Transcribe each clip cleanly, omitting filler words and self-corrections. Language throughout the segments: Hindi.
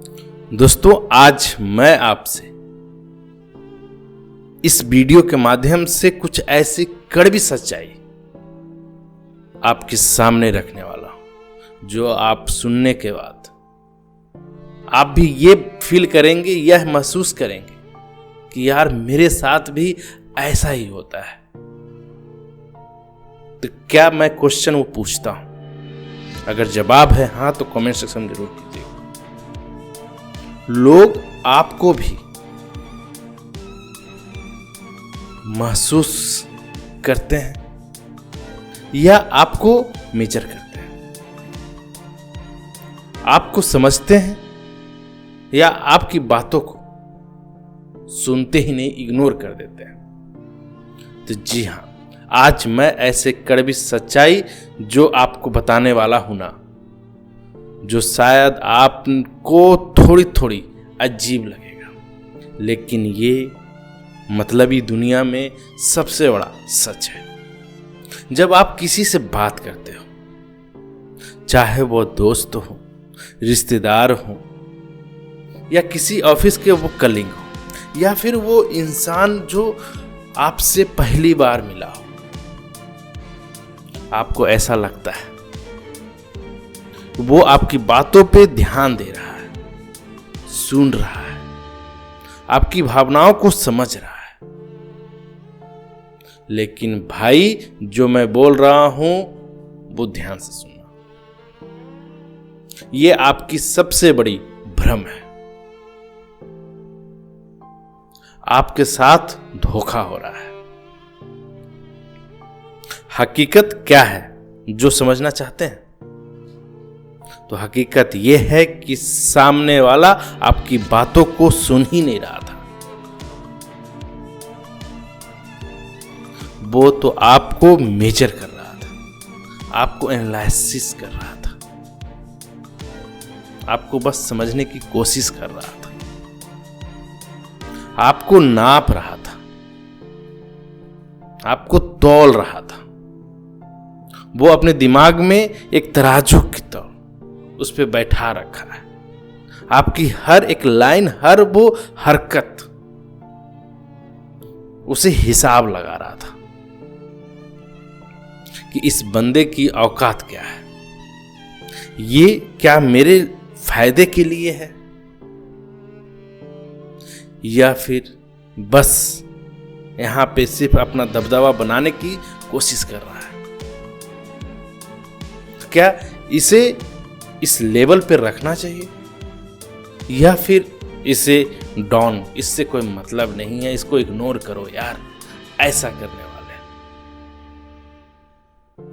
दोस्तों, आज मैं आपसे इस वीडियो के माध्यम से कुछ ऐसी कड़वी सच्चाई आपके सामने रखने वाला हूं, जो आप सुनने के बाद आप भी ये फील करेंगे, यह महसूस करेंगे कि यार मेरे साथ भी ऐसा ही होता है। तो क्या मैं क्वेश्चन वो पूछता हूं? अगर जवाब है हाँ तो कमेंट सेक्शन में जरूर कीजिएगा। लोग आपको भी महसूस करते हैं या आपको मेजर करते हैं, आपको समझते हैं या आपकी बातों को सुनते ही नहीं इग्नोर कर देते हैं। तो जी हां, आज मैं ऐसे कड़वी सच्चाई जो आपको बताने वाला हूं ना, जो शायद आपको थोड़ी थोड़ी अजीब लगेगा, लेकिन ये मतलबी दुनिया में सबसे बड़ा सच है। जब आप किसी से बात करते हो, चाहे वो दोस्त हो, रिश्तेदार हो, या किसी ऑफिस के वो कलीग हो, या फिर वो इंसान जो आपसे पहली बार मिला हो, आपको ऐसा लगता है वो आपकी बातों पे ध्यान दे रहा है, सुन रहा है, आपकी भावनाओं को समझ रहा है। लेकिन भाई, जो मैं बोल रहा हूं वो ध्यान से सुनना, ये आपकी सबसे बड़ी भ्रम है। आपके साथ धोखा हो रहा है। हकीकत क्या है जो समझना चाहते हैं? तो हकीकत यह है कि सामने वाला आपकी बातों को सुन ही नहीं रहा था। वो तो आपको मेजर कर रहा था, आपको एनालिसिस कर रहा था, आपको बस समझने की कोशिश कर रहा था, आपको नाप रहा था, आपको तौल रहा था। वो अपने दिमाग में एक तराजू की तरह उस पे बैठा रखा है। आपकी हर एक लाइन, हर वो हरकत, उसे हिसाब लगा रहा था कि इस बंदे की औकात क्या है, ये क्या मेरे फायदे के लिए है या फिर बस यहां पे सिर्फ अपना दबदबा बनाने की कोशिश कर रहा है। तो क्या इसे इस लेवल पे रखना चाहिए या फिर इसे डाउन, इससे कोई मतलब नहीं है, इसको इग्नोर करो यार, ऐसा करने वाले हैं,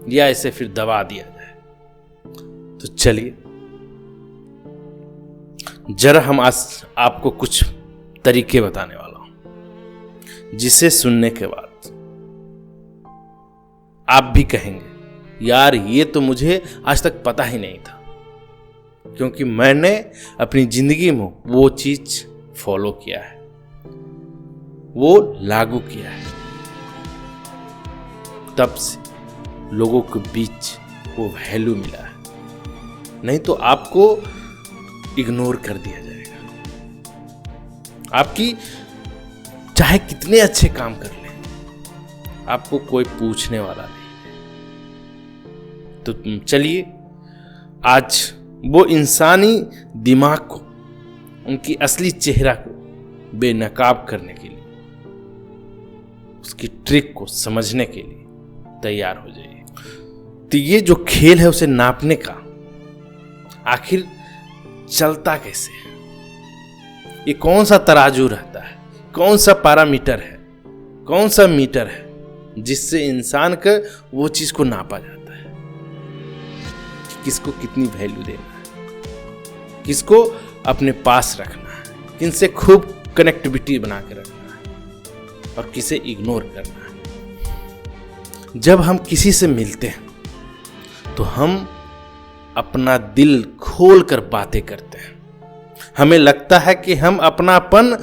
या इसे फिर दबा दिया जाए? तो चलिए जरा हम आज आपको कुछ तरीके बताने वाला हूं, जिसे सुनने के बाद आप भी कहेंगे यार ये तो मुझे आज तक पता ही नहीं था, क्योंकि मैंने अपनी जिंदगी में वो चीज फॉलो किया है, वो लागू किया है, तब से लोगों के बीच वो वैल्यू मिला है। नहीं तो आपको इग्नोर कर दिया जाएगा। आपकी चाहे कितने अच्छे काम कर ले, आपको कोई पूछने वाला नहीं है। तो चलिए आज वो इंसानी दिमाग को, उनकी असली चेहरा को बेनकाब करने के लिए, उसकी ट्रिक को समझने के लिए तैयार हो जाइए। तो ये जो खेल है उसे नापने का आखिर चलता कैसे है? ये कौन सा तराजू रहता है, कौन सा पैरामीटर है, कौन सा मीटर है जिससे इंसान का वो चीज को नापा जाता है कि किसको कितनी वैल्यू देना है, किसको अपने पास रखना है, किनसे खूब कनेक्टिविटी बना के रखना है और किसे इग्नोर करना है। जब हम किसी से मिलते हैं तो हम अपना दिल खोल कर बातें करते हैं। हमें लगता है कि हम अपनापन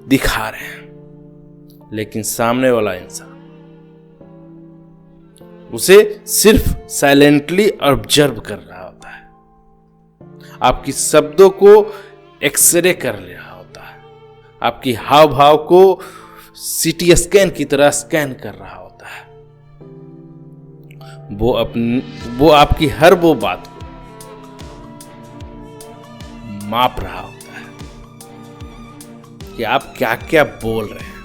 दिखा रहे हैं, लेकिन सामने वाला इंसान उसे सिर्फ साइलेंटली ऑब्जर्व कर रहा होता है। आपकी शब्दों को एक्सरे कर रहा होता है, आपकी हाव भाव को सीटी स्कैन की तरह स्कैन कर रहा होता है। वो आपकी हर वो बात को माप रहा होता है कि आप क्या क्या बोल रहे हैं।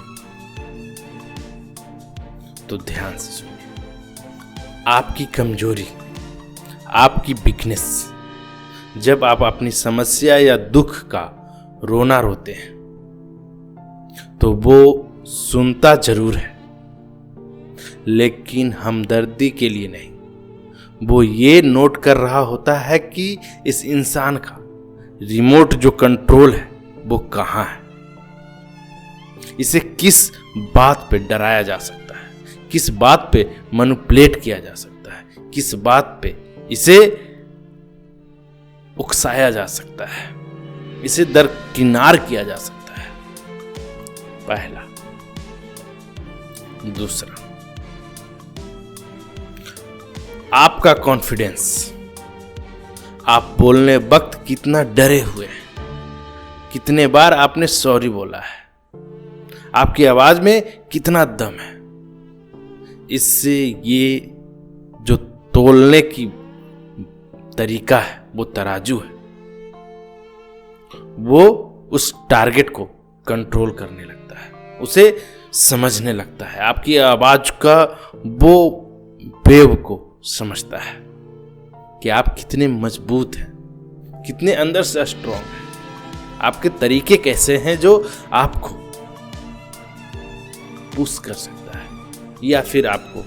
तो ध्यान से सुनिए, आपकी कमजोरी, आपकी वीकनेस, जब आप अपनी समस्या या दुख का रोना रोते हैं तो वो सुनता जरूर है, लेकिन हमदर्दी के लिए नहीं। वो ये नोट कर रहा होता है कि इस इंसान का रिमोट जो कंट्रोल है वो कहाँ है, इसे किस बात पे डराया जा सकता है, किस बात पे मैनिपुलेट किया जा सकता है, किस बात पे इसे उकसाया जा सकता है, इसे दरकिनार किया जा सकता है। पहला। दूसरा, आपका कॉन्फिडेंस। आप बोलने वक्त कितना डरे हुए हैं, कितने बार आपने सॉरी बोला है, आपकी आवाज में कितना दम है। इससे ये जो तोलने की तरीका है वो तराजू है, वो उस टारगेट को कंट्रोल करने लगता है, उसे समझने लगता है, आपकी आवाज का वो वेव को समझता है कि आप कितने मजबूत हैं, कितने अंदर से स्ट्रॉन्ग हैं, आपके तरीके कैसे हैं जो आपको पुश कर सकता है या फिर आपको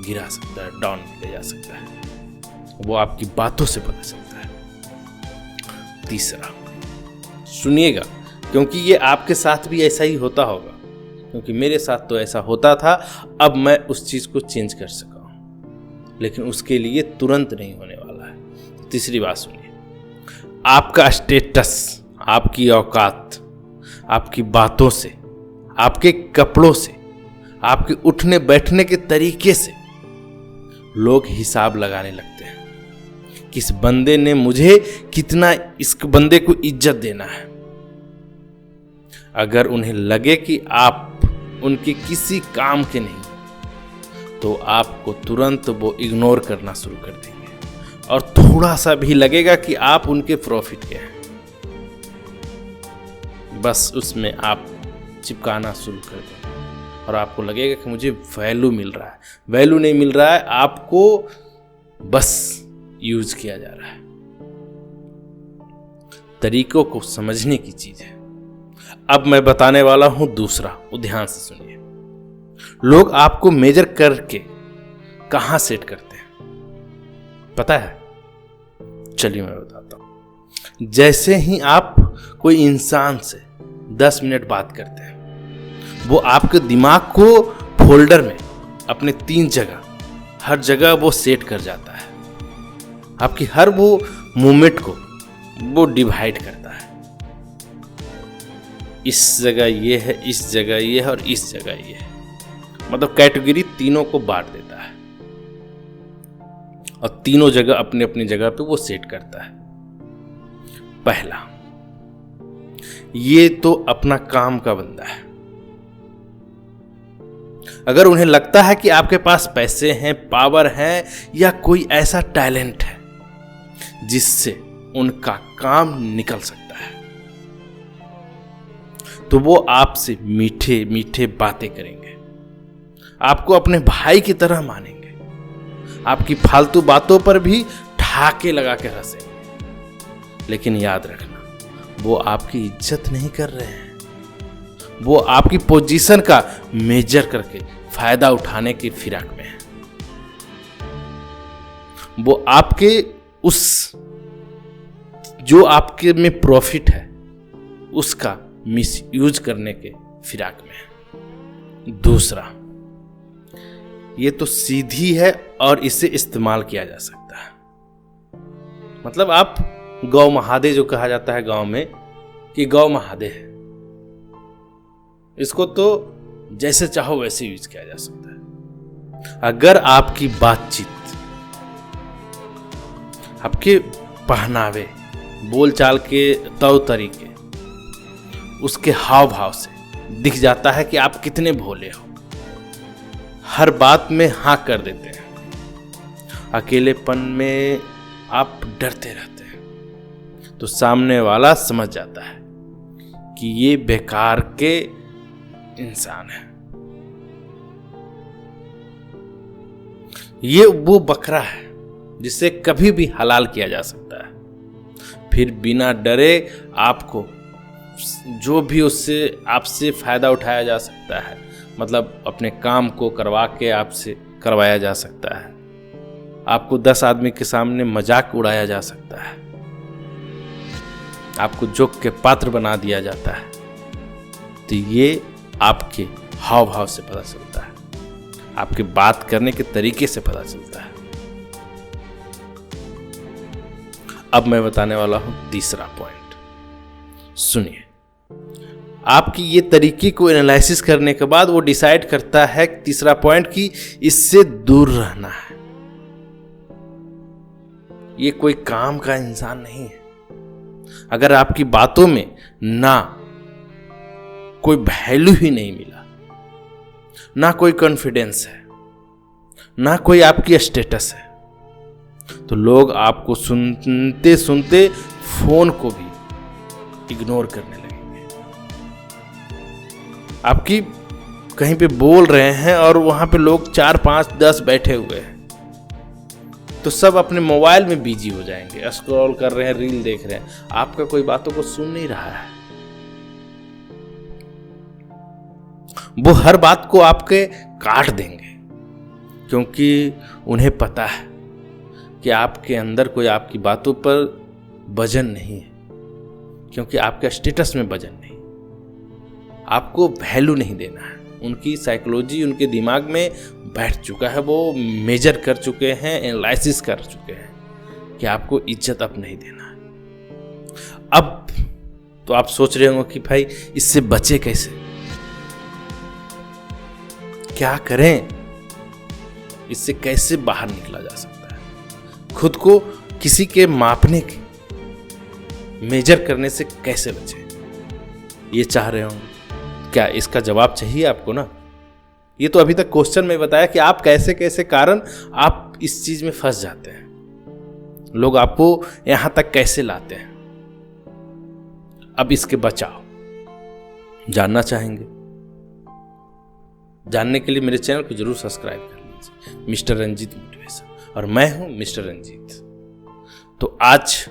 गिरा सकता है, डाउन ले जा सकता है। वो आपकी बातों से पता चलता है। तीसरा, सुनिएगा, क्योंकि ये आपके साथ भी ऐसा ही होता होगा, क्योंकि मेरे साथ तो ऐसा होता था। अब मैं उस चीज को चेंज कर सका हूं, लेकिन उसके लिए तुरंत नहीं होने वाला है। तीसरी बात सुनिए, आपका स्टेटस, आपकी औकात, आपकी बातों से, आपके कपड़ों से, आपके उठने बैठने के तरीके से लोग हिसाब लगाने लगते हैं कि इस बंदे ने मुझे कितना, इस बंदे को इज्जत देना है। अगर उन्हें लगे कि आप उनके किसी काम के नहीं, तो आपको तुरंत वो इग्नोर करना शुरू कर देंगे, और थोड़ा सा भी लगेगा कि आप उनके प्रॉफिट के हैं, बस उसमें आप चिपकाना शुरू कर देंगे, और आपको लगेगा कि मुझे वैल्यू मिल रहा है। वैल्यू नहीं मिल रहा है, आपको बस यूज किया जा रहा है। तरीकों को समझने की चीज है। अब मैं बताने वाला हूं दूसरा, वो ध्यान से सुनिए। लोग आपको मेजर करके कहां सेट करते हैं पता है? चलिए मैं बताता हूं। जैसे ही आप कोई इंसान से 10 मिनट बात करते हैं, वो आपके दिमाग को फोल्डर में अपने 3 जगह, हर जगह वो सेट कर जाता है। आपकी हर वो मूवमेंट को वो डिवाइड करता है। इस जगह ये है, इस जगह ये है, और इस जगह ये है। मतलब कैटेगरी तीनों को बांट देता है, और तीनों जगह अपनी अपनी जगह पे वो सेट करता है। पहला, ये तो अपना काम का बंदा है। अगर उन्हें लगता है कि आपके पास पैसे हैं, पावर है, या कोई ऐसा टैलेंट है जिससे उनका काम निकल सकता है, तो वो आपसे मीठे मीठे बातें करेंगे, आपको अपने भाई की तरह मानेंगे, आपकी फालतू बातों पर भी ठहाके लगा के हंसेंगे। लेकिन याद रखना, वो आपकी इज्जत नहीं कर रहे हैं, वो आपकी पोजीशन का मेजर करके फायदा उठाने की फिराक में है। वो आपके उस जो आपके में प्रॉफिट है उसका मिसयूज करने के फिराक में है। दूसरा, ये तो सीधी है और इसे इस्तेमाल किया जा सकता है। मतलब आप गौ महादे जो कहा जाता है गांव में, कि गौ महादे है, इसको तो जैसे चाहो वैसे यूज किया जा सकता है। अगर आपकी बातचीत, आपके पहनावे, बोलचाल के तौर तरीके उसके हाव भाव से दिख जाता है कि आप कितने भोले हो। हर बात में हाँ कर देते हैं। अकेलेपन में आप डरते रहते हैं, तो सामने वाला समझ जाता है कि ये बेकार के इंसान है। ये वो बकरा है जिसे कभी भी हलाल किया जा सकता है, फिर बिना डरे आपको जो भी उससे आपसे फायदा उठाया जा सकता है, मतलब अपने काम को करवा के आपसे करवाया जा सकता है, आपको 10 आदमी के सामने मजाक उड़ाया जा सकता है, आपको जोक के पात्र बना दिया जाता है। तो ये आपके हाव भाव से पता चलता है, आपके बात करने के तरीके से पता चलता है। अब मैं बताने वाला हूं तीसरा पॉइंट। सुनिए, आपकी ये तरीके को एनालिसिस करने के बाद वो डिसाइड करता है तीसरा पॉइंट कि इससे दूर रहना है। ये कोई काम का इंसान नहीं है। अगर आपकी बातों में ना कोई वैल्यू ही नहीं मिला, ना कोई कॉन्फिडेंस है, ना कोई आपकी स्टेटस है, तो लोग आपको सुनते सुनते फोन को भी इग्नोर करने लगेंगे। आपकी कहीं पे बोल रहे हैं और वहां पे लोग 4, 5, 10 बैठे हुए हैं, तो सब अपने मोबाइल में बिजी हो जाएंगे, स्क्रॉल कर रहे हैं, रील देख रहे हैं। आपका कोई बातों को सुन नहीं रहा है। वो हर बात को आपके काट देंगे, क्योंकि उन्हें पता है कि आपके अंदर कोई आपकी बातों पर वजन नहीं है, क्योंकि आपका स्टेटस में वजन नहीं, आपको वैल्यू नहीं देना है। उनकी साइकोलॉजी उनके दिमाग में बैठ चुका है, वो मेजर कर चुके हैं, एनालिसिस कर चुके हैं कि आपको इज्जत अब नहीं देना है। अब तो आप सोच रहे होंगे कि भाई इससे बचे कैसे, क्या करें, इससे कैसे बाहर निकला जा सकता है, खुद को किसी के मापने के, मेजर करने से कैसे बचे, ये चाह रहे होंगे। क्या इसका जवाब चाहिए आपको ना? ये तो अभी तक क्वेश्चन में बताया कि आप कैसे कैसे कारण आप इस चीज में फंस जाते हैं, लोग आपको यहां तक कैसे लाते हैं। अब इसके बचाव जानना चाहेंगे? जानने के लिए मेरे चैनल को जरूर सब्सक्राइब कर लीजिए, मिस्टर रंजीत मोटिवेशन, और मैं हूं मिस्टर रंजीत। तो आज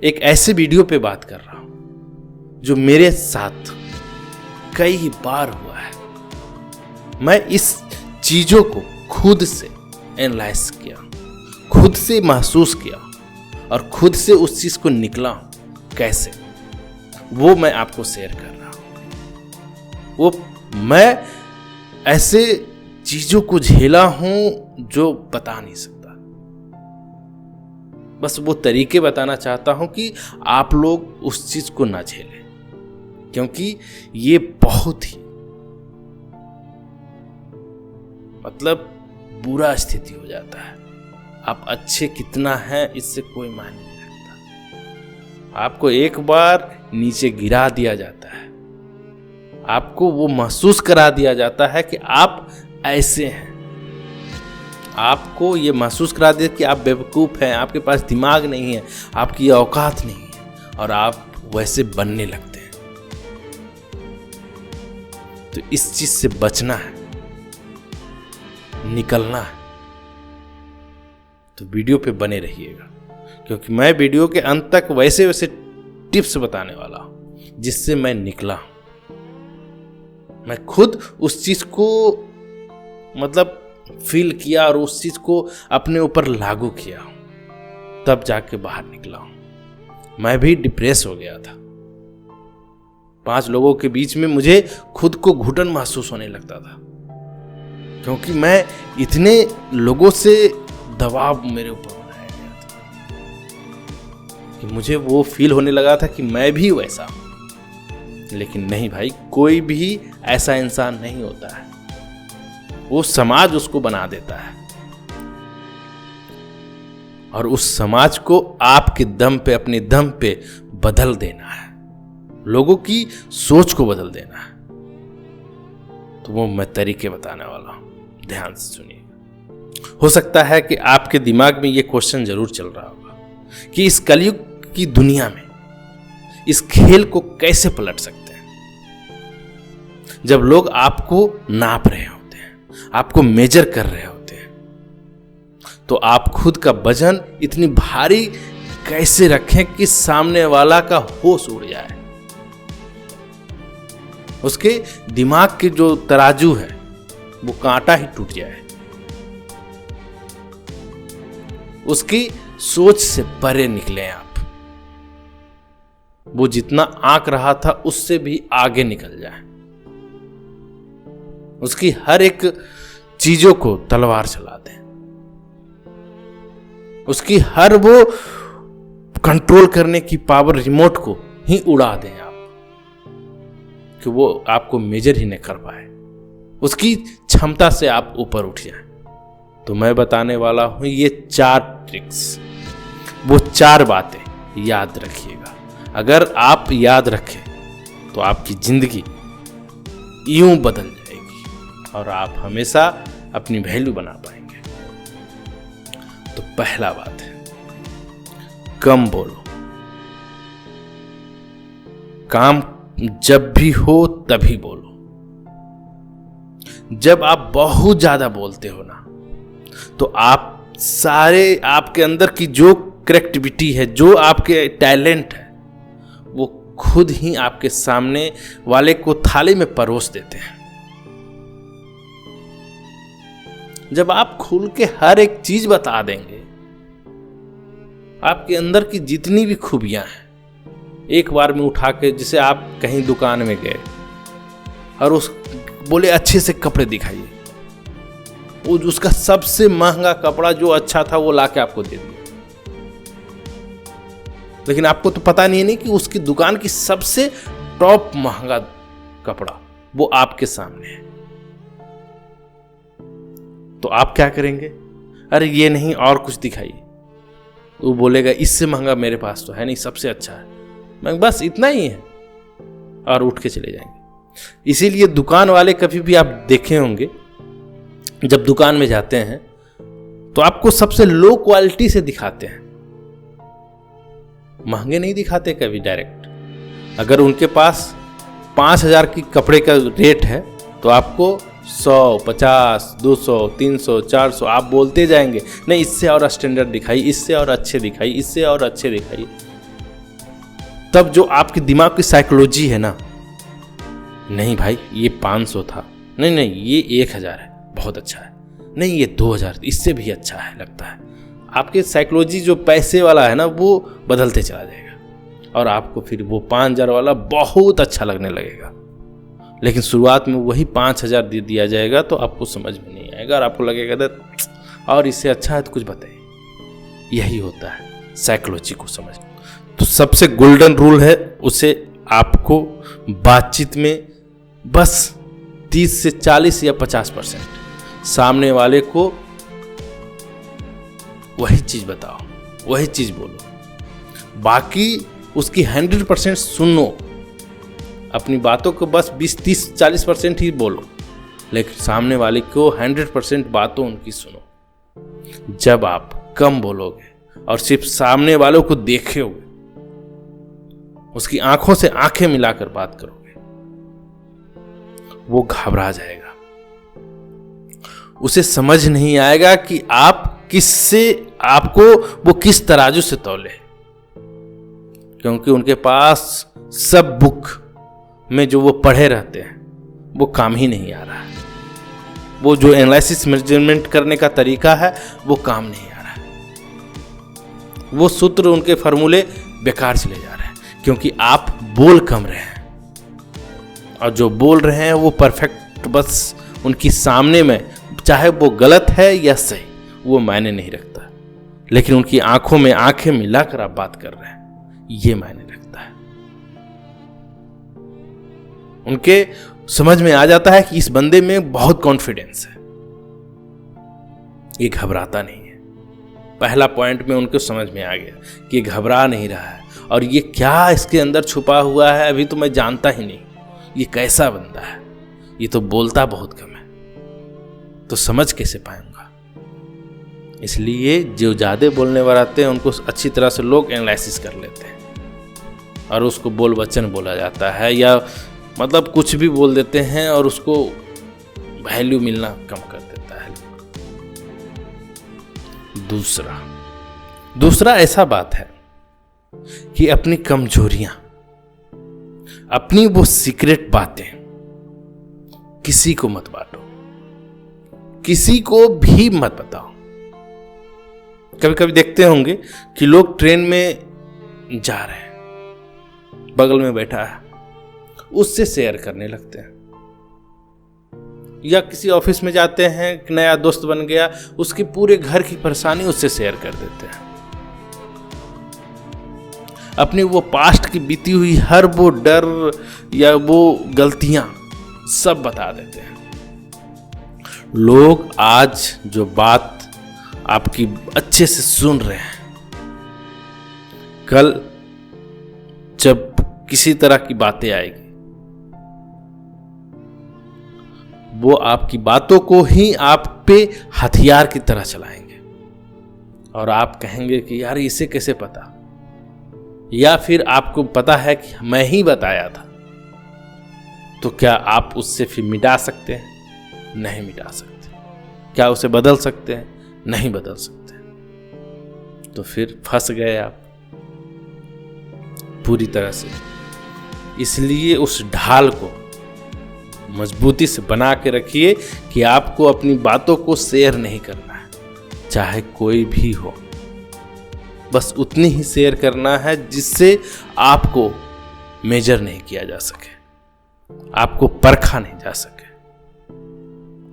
एक ऐसे वीडियो पे बात कर रहा हूं जो मेरे साथ कई बार हुआ है। मैं इस चीजों को खुद से एनालाइज किया, खुद से महसूस किया और खुद से उस चीज को निकला कैसे, वो मैं आपको शेयर कर रहा हूं। वो मैं ऐसे चीजों को झेला हूं जो बता नहीं सकता। बस वो तरीके बताना चाहता हूं कि आप लोग उस चीज को ना झेलें, क्योंकि ये बहुत ही मतलब बुरा स्थिति हो जाता है। आप अच्छे कितना हैं इससे कोई मायने नहीं रखता। आपको एक बार नीचे गिरा दिया जाता है, आपको वो महसूस करा दिया जाता है कि आप ऐसे हैं, आपको ये महसूस करा दिया कि आप बेवकूफ़ हैं, आपके पास दिमाग नहीं है, आपकी औकात नहीं है, और आप वैसे बनने लगते हैं। तो इस चीज से बचना है, निकलना है, तो वीडियो पे बने रहिएगा, क्योंकि मैं वीडियो के अंत तक वैसे वैसे टिप्स बताने वाला हूं जिससे मैं निकला हूं। मैं खुद उस चीज को मतलब फील किया और उस चीज को अपने ऊपर लागू किया, तब जाके बाहर निकला हूं। मैं भी डिप्रेस हो गया था। 5 लोगों के बीच में मुझे खुद को घुटन महसूस होने लगता था, क्योंकि मैं इतने लोगों से दबाव मेरे ऊपर बनाया गया था कि मुझे वो फील होने लगा था कि मैं भी वैसा हूं। लेकिन नहीं भाई, कोई भी ऐसा इंसान नहीं होता है, वो समाज उसको बना देता है, और उस समाज को आपके दम पे, अपने दम पे बदल देना है। लोगों की सोच को बदल देना है, तो वो मैं तरीके बताने वाला हूं, ध्यान से सुनिए। हो सकता है कि आपके दिमाग में ये क्वेश्चन जरूर चल रहा होगा कि इस कलयुग की दुनिया में इस खेल को कैसे पलट सकते हैं। जब लोग आपको नाप रहे होते हैं, आपको मेजर कर रहे होते हैं, तो आप खुद का वजन इतनी भारी कैसे रखें कि सामने वाला का होश उड़ जाए, उसके दिमाग के जो तराजू है वो कांटा ही टूट जाए, उसकी सोच से परे निकले आप, वो जितना आंक रहा था उससे भी आगे निकल जाए, उसकी हर एक चीजों को तलवार चला दें, उसकी हर वो कंट्रोल करने की पावर रिमोट को ही उड़ा दें आप, कि वो आपको मेजर ही नहीं कर पाए, उसकी क्षमता से आप ऊपर उठ जाएं। तो मैं बताने वाला हूं ये 4 ट्रिक्स, वो 4 बातें याद रखिएगा। अगर आप याद रखें तो आपकी जिंदगी यूं बदल जाएगी और आप हमेशा अपनी वैल्यू बना पाएंगे। तो पहला बात है, कम बोलो। काम जब भी हो तभी बोलो। जब आप बहुत ज्यादा बोलते हो ना, तो आप सारे आपके अंदर की जो क्रिएटिविटी है, जो आपके टैलेंट है, वो खुद ही आपके सामने वाले को थाली में परोस देते हैं। जब आप खुल के हर एक चीज बता देंगे, आपके अंदर की जितनी भी खूबियां हैं एक बार में उठा के, जैसे आप कहीं दुकान में गए और उस बोले अच्छे से कपड़े दिखाइए, वो उसका सबसे महंगा कपड़ा जो अच्छा था वो लाके आपको दे दिया, लेकिन आपको तो पता नहीं कि उसकी दुकान की सबसे टॉप महंगा कपड़ा वो आपके सामने है। तो आप क्या करेंगे? अरे ये नहीं और कुछ दिखाइए। वो बोलेगा इससे महंगा मेरे पास तो है नहीं, सबसे अच्छा है। मैं बस इतना ही है, और उठ के चले जाएंगे। इसीलिए दुकान वाले कभी भी आप देखे होंगे, जब दुकान में जाते हैं तो आपको सबसे लो क्वालिटी से दिखाते हैं, महंगे नहीं दिखाते कभी डायरेक्ट। अगर उनके पास 5,000 की कपड़े का रेट है तो आपको 100, 50, 200, 300, 400 आप बोलते जाएंगे, नहीं इससे और स्टैंडर्ड दिखाई, इससे और अच्छे दिखाई, इससे और अच्छे दिखाई। तब जो आपके दिमाग की साइकोलॉजी है ना, नहीं भाई ये 500 था, नहीं नहीं ये 1,000 है, बहुत अच्छा है, नहीं ये 2,000 इससे भी अच्छा है लगता है। आपके साइकोलॉजी जो पैसे वाला है ना, वो बदलते चला जाएगा और आपको फिर वो 5,000 वाला बहुत अच्छा लगने लगेगा। लेकिन शुरुआत में वही 5,000 दे दिया जाएगा तो आपको समझ में नहीं आएगा और आपको लगेगा और इससे अच्छा है तो कुछ बताइए। यही होता है साइकोलॉजी को समझ। तो सबसे गोल्डन रूल है, उसे आपको बातचीत में बस 30 से 40 या 50% सामने वाले को वही चीज बताओ, वही चीज बोलो, बाकी उसकी 100% सुनो। अपनी बातों को बस 20, 30, 40% ही बोलो, लेकिन सामने वाले को 100% बातों उनकी सुनो। जब आप कम बोलोगे और सिर्फ सामने वालों को देखोगे, उसकी आंखों से आंखें मिलाकर बात करोगे, वो घबरा जाएगा। उसे समझ नहीं आएगा कि आप आपको वो किस तराजू से तौले, क्योंकि उनके पास सब बुक में जो वो पढ़े रहते हैं वो काम ही नहीं आ रहा है। वो जो एनालिसिस मेजरमेंट करने का तरीका है वो काम नहीं आ रहा है। वो सूत्र, उनके फार्मूले बेकार चले जा रहे हैं, क्योंकि आप बोल कम रहे हैं और जो बोल रहे हैं वो परफेक्ट, बस उनकी सामने में चाहे वो गलत है या सही वो मायने नहीं रखता, लेकिन उनकी आंखों में आंखें मिलाकर आप बात कर रहे हैं ये मायने रखता है। उनके समझ में आ जाता है कि इस बंदे में बहुत कॉन्फिडेंस है, ये घबराता नहीं है। पहला पॉइंट में उनको समझ में आ गया कि ये घबरा नहीं रहा है और ये क्या इसके अंदर छुपा हुआ है अभी तो मैं जानता ही नहीं, ये कैसा बंदा है, ये तो बोलता बहुत कम है, तो समझ कैसे पाऊंगा। इसलिए जो ज़्यादा बोलने वाले आते हैं उनको अच्छी तरह से लोग एनालिसिस कर लेते हैं और उसको बोल वचन बोला जाता है, या मतलब कुछ भी बोल देते हैं और उसको वैल्यू मिलना कम कर देता है। दूसरा ऐसा बात है कि अपनी कमजोरियां, अपनी वो सीक्रेट बातें किसी को मत बांटो, किसी को भी मत बताओ। कभी कभी देखते होंगे कि लोग ट्रेन में जा रहे हैं, बगल में बैठा है, उससे शेयर करने लगते हैं, या किसी ऑफिस में जाते हैं, नया दोस्त बन गया, उसकी पूरे घर की परेशानी उससे शेयर कर देते हैं। अपनी वो पास्ट की बीती हुई हर वो डर या वो गलतियां सब बता देते हैं। लोग आज जो बात आपकी अच्छे से सुन रहे हैं, कल जब किसी तरह की बातें आएगी वो आपकी बातों को ही आप पे हथियार की तरह चलाएंगे और आप कहेंगे कि यार इसे कैसे पता, या फिर आपको पता है कि मैं ही बताया था, तो क्या आप उससे फिर मिटा सकते हैं? नहीं मिटा सकते। क्या उसे बदल सकते हैं? नहीं बदल सकते। तो फिर फंस गए आप पूरी तरह से। इसलिए उस ढाल को मजबूती से बना के रखिए कि आपको अपनी बातों को शेयर नहीं करना है, चाहे कोई भी हो। बस उतनी ही शेयर करना है जिससे आपको मेजर नहीं किया जा सके, आपको परखा नहीं जा सके,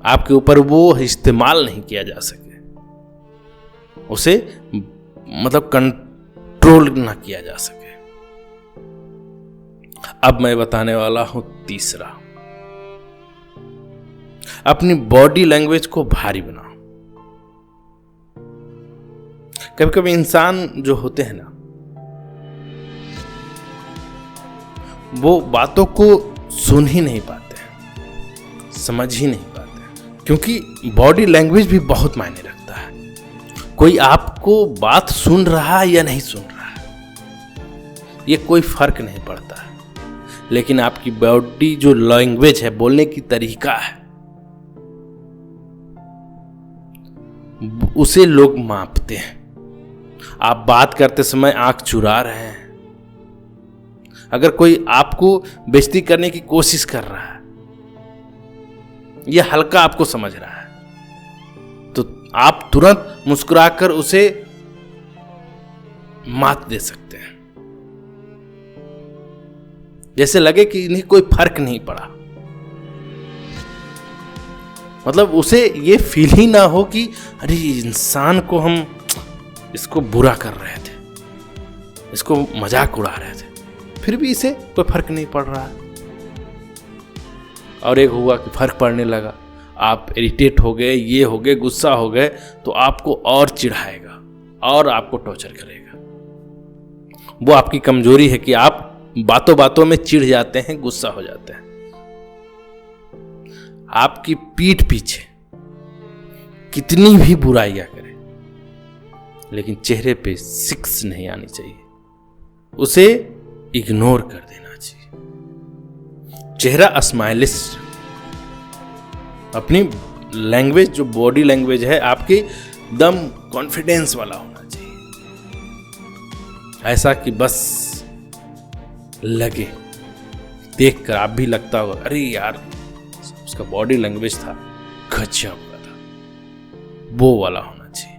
आपके ऊपर वो इस्तेमाल नहीं किया जा सके, उसे मतलब कंट्रोल ना किया जा सके। अब मैं बताने वाला हूं तीसरा, अपनी बॉडी लैंग्वेज को भारी बनाओ। कभी कभी इंसान जो होते हैं ना, वो बातों को सुन ही नहीं पाते हैं, समझ ही नहीं पाते हैं, क्योंकि बॉडी लैंग्वेज भी बहुत मायने रखता है। कोई आपको बात सुन रहा है या नहीं सुन रहा है, ये कोई फर्क नहीं पड़ता है, लेकिन आपकी बॉडी जो लैंग्वेज है, बोलने की तरीका है, उसे लोग मापते हैं। आप बात करते समय आंख चुरा रहे हैं, अगर कोई आपको बेइज्जती करने की कोशिश कर रहा है या हल्का आपको समझ रहा है, तो आप तुरंत मुस्कुराकर उसे मात दे सकते हैं, जैसे लगे कि इन्हें कोई फर्क नहीं पड़ा। मतलब उसे ये फील ही ना हो कि अरे इंसान को हम इसको बुरा कर रहे थे, इसको मजाक उड़ा रहे थे, फिर भी इसे कोई फर्क नहीं पड़ रहा है। और एक हुआ कि फर्क पड़ने लगा, आप इरिटेट हो गए, ये हो गए, गुस्सा हो गए, तो आपको और चिढ़ाएगा और आपको टॉर्चर करेगा। वो आपकी कमजोरी है कि आप बातों बातों में चिढ़ जाते हैं, गुस्सा हो जाते हैं। आपकी पीठ पीछे कितनी भी बुराइयां करे, लेकिन चेहरे पे सिक्स नहीं आनी चाहिए, उसे इग्नोर कर देना चाहिए। चेहरा स्माइलिश, अपनी लैंग्वेज जो बॉडी लैंग्वेज है आपकी दम कॉन्फिडेंस वाला होना चाहिए, ऐसा कि बस लगे, देखकर आप भी लगता होगा अरे यार उसका बॉडी लैंग्वेज था गजब का था, वो वाला होना चाहिए।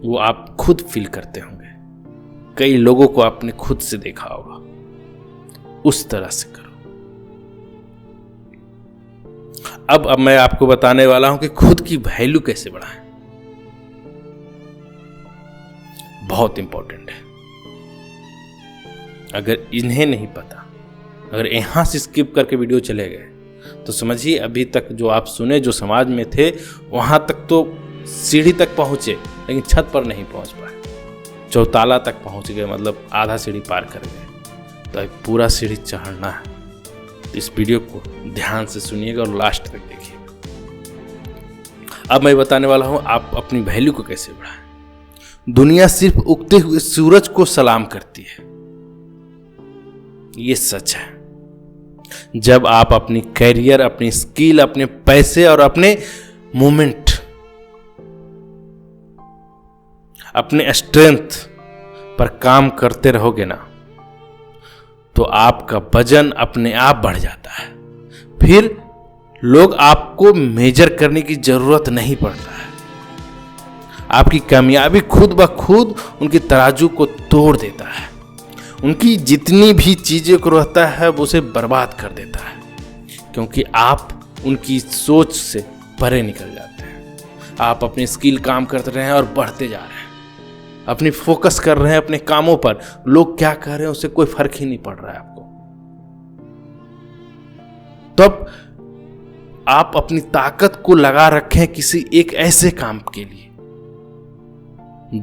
वो आप खुद फील करते होंगे, कई लोगों को आपने खुद से देखा होगा, उस तरह से करो। अब मैं आपको बताने वाला हूं कि खुद की वैल्यू कैसे बढ़ाएं। बहुत इंपॉर्टेंट है। अगर इन्हें नहीं पता, अगर यहां से स्किप करके वीडियो चले गए, तो समझिए अभी तक जो आप सुने, जो समाज में थे, वहां तक तो सीढ़ी तक पहुंचे, लेकिन छत पर नहीं पहुंच पाए। चौताला तक पहुंच गए, मतलब आधा सीढ़ी पार कर गए। तो अब पूरा सीढ़ी चढ़ना है। तो इस वीडियो को ध्यान से सुनिएगा और लास्ट तक देखिएगा। अब मैं बताने वाला हूं आप अपनी वैल्यू को कैसे बढ़ाएं। दुनिया सिर्फ उगते हुए सूरज को सलाम करती है, ये सच है। जब आप अपनी कैरियर, अपनी स्किल, अपने पैसे और अपने मोमेंट, अपने स्ट्रेंथ पर काम करते रहोगे ना, तो आपका वजन अपने आप बढ़ जाता है। फिर लोग आपको मेजर करने की जरूरत नहीं पड़ता है। आपकी कामयाबी खुद ब खुद उनके तराजू को तोड़ देता है। उनकी जितनी भी चीजें को रहता है वो उसे बर्बाद कर देता है, क्योंकि आप उनकी सोच से परे निकल जाते हैं। आप अपनी स्किल काम करते रहे हैं और बढ़ते जा रहे हैं, अपनी फोकस कर रहे हैं अपने कामों पर। लोग क्या कह रहे हैं उससे कोई फर्क ही नहीं पड़ रहा है आपको। तब आप अपनी ताकत को लगा रखें किसी एक ऐसे काम के लिए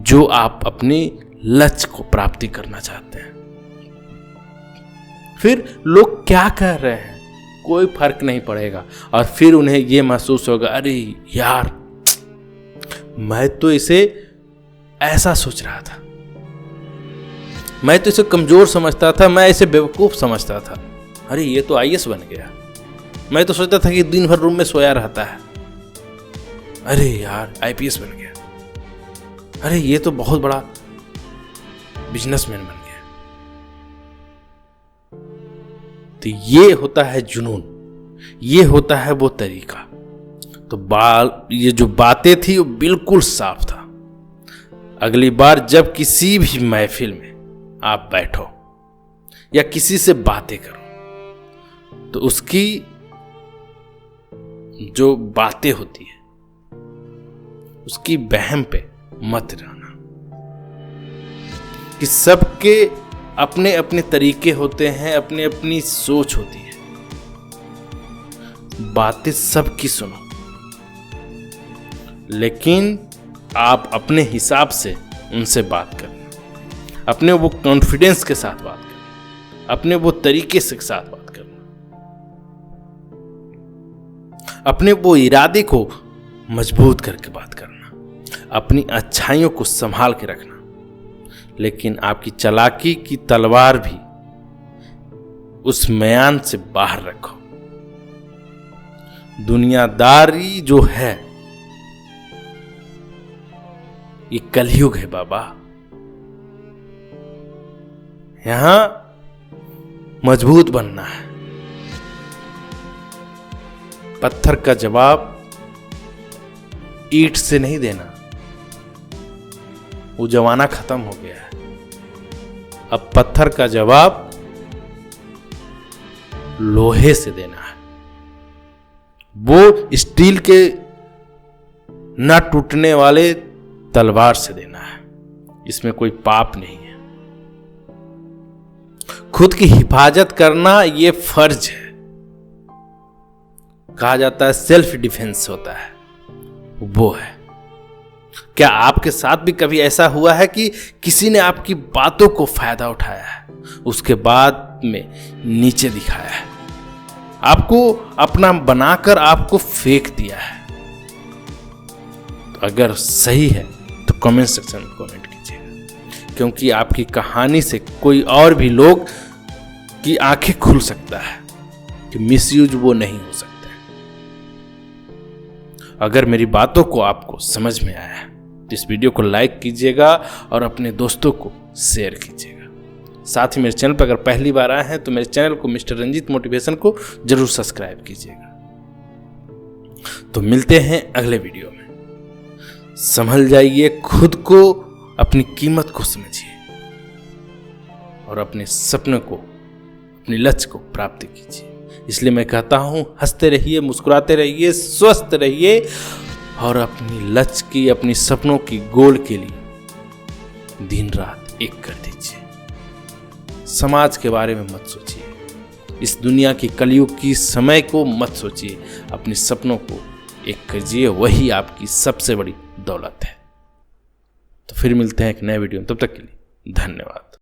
जो आप अपने लक्ष्य को प्राप्ति करना चाहते हैं। फिर लोग क्या कह रहे हैं कोई फर्क नहीं पड़ेगा, और फिर उन्हें यह महसूस होगा, अरे यार मैं तो इसे ऐसा सोच रहा था, मैं तो इसे कमजोर समझता था, मैं इसे बेवकूफ समझता था। अरे ये तो आईएएस बन गया, मैं तो सोचता था कि दिन भर रूम में सोया रहता है। अरे यार आईपीएस बन गया, अरे ये तो बहुत बड़ा बिजनेसमैन बन गया। तो ये होता है जुनून, ये होता है वो तरीका। तो ये जो बातें थी वो बिल्कुल साफ था। अगली बार जब किसी भी महफिल में आप बैठो या किसी से बातें करो, तो उसकी जो बातें होती है उसकी बहम पे मत रहना, कि सबके अपने अपने तरीके होते हैं, अपनी अपनी सोच होती है। बातें सबकी सुनो, लेकिन आप अपने हिसाब से उनसे बात करना, अपने वो कॉन्फिडेंस के साथ बात करना, अपने वो तरीके से साथ बात करना, अपने वो इरादे को मजबूत करके बात करना, अपनी अच्छाइयों को संभाल के रखना। लेकिन आपकी चालाकी की तलवार भी उस म्यान से बाहर रखो। दुनियादारी जो है ये कलयुग है बाबा, यहां मजबूत बनना है। पत्थर का जवाब ईंट से नहीं देना, वो जमाना खत्म हो गया है। अब पत्थर का जवाब लोहे से देना है, वो स्टील के न टूटने वाले तलवार से देना है। इसमें कोई पाप नहीं है। खुद की हिफाजत करना ये फर्ज है। कहा जाता है सेल्फ डिफेंस होता है, वो है। क्या आपके साथ भी कभी ऐसा हुआ है कि किसी ने आपकी बातों को फायदा उठाया है, उसके बाद में नीचे दिखाया है, आपको अपना बनाकर आपको फेंक दिया है? तो अगर सही है तो कमेंट सेक्शन में कमेंट कीजिएगा, क्योंकि आपकी कहानी से कोई और भी लोग की आंखें खुल सकता है कि मिसयूज वो नहीं हो सकता। अगर मेरी बातों को आपको समझ में आया है तो इस वीडियो को लाइक कीजिएगा और अपने दोस्तों को शेयर कीजिएगा। साथ ही मेरे चैनल पर अगर पहली बार आए हैं तो मेरे चैनल को मिस्टर रंजीत मोटिवेशन को जरूर सब्सक्राइब कीजिएगा। तो मिलते हैं अगले वीडियो में। संभल जाइए, खुद को, अपनी कीमत को समझिए और अपने सपने को, अपने लक्ष्य को प्राप्त कीजिए। इसलिए मैं कहता हूं, हंसते रहिए, मुस्कुराते रहिए, स्वस्थ रहिए और अपनी लक्ष्य की, अपनी सपनों की गोल के लिए दिन रात एक कर दीजिए। समाज के बारे में मत सोचिए, इस दुनिया की कलयुग की समय को मत सोचिए, अपने सपनों को एक कीजिए, वही आपकी सबसे बड़ी दौलत है। तो फिर मिलते हैं एक नए वीडियो में, तब तक के लिए धन्यवाद।